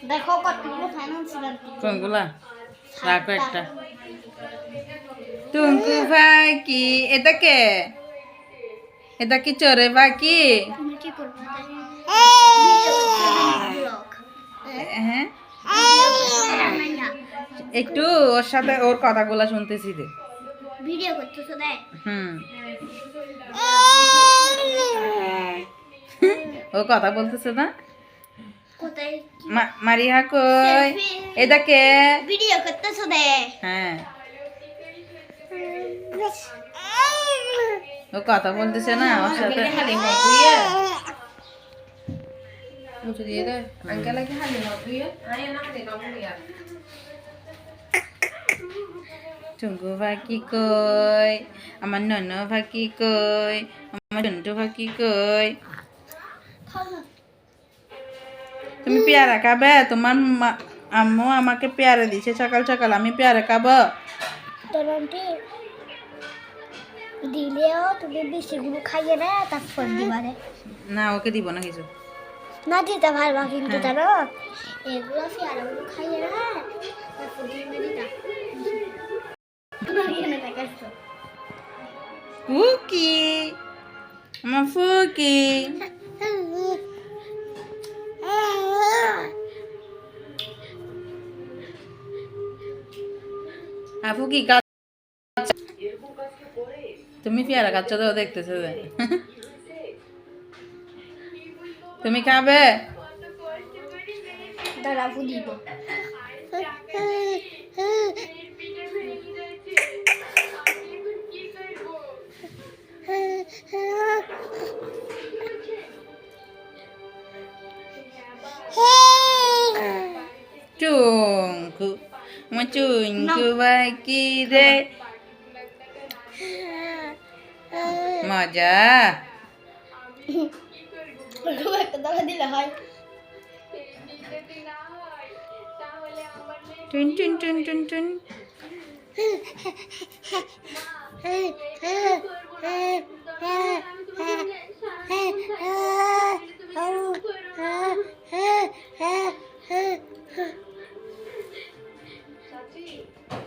দেখো কতগুলো ফাইনান্স ছিল কোনগুলা রাখো একটা টুঙ্কু ভাই কি এটা কে এটা কি চোরে বাকি তুমি কি করবে হ্যাঁ একটু ওর সাথে ওর কথাগুলা শুনতেছি রে ভিডিও করতেছ দেখ ও কথা বলতেছে না কোথায় মারিয়া কই এটা কে ভিডিও করতেছ দে হ্যাঁ ও কথা বলতেছে না ওর সাথে মুছে দিয়ে দে আঙ্কেল কি হালি মতুইয়া আয় না দে নবুইয়া টুঙ্কু ভাকি কই আমার নন ভাকি কই আমার জন্টু ভাকি কই তুমি পেয়ারা খাবে তোমার আম্মু আমাকে পেয়ারা দিছে সকাল সকাল আমি পেয়ারা খাবো তোর আন্টি দিলেও তুমি বেশিগুলো খাইয়ে না তারপর দিবারে না ওকে দিব না কিছু না দিতে পারবা কিন্তু জানো এগুলো পেয়ারাগুলো খাইয়ে না তারপর দিবে দিতা ফুকি আমার ফুকি আপু কি তুমি পেয়ারা খাচ্ছ তো দেখতেছো তুমি খাবে দাঁড়া দিব চুঙ্কু আমার চুঙ্কু বাকি রে মজা একটা দাঁড়া দিলে হয় টুন টুন টুন টুন টুন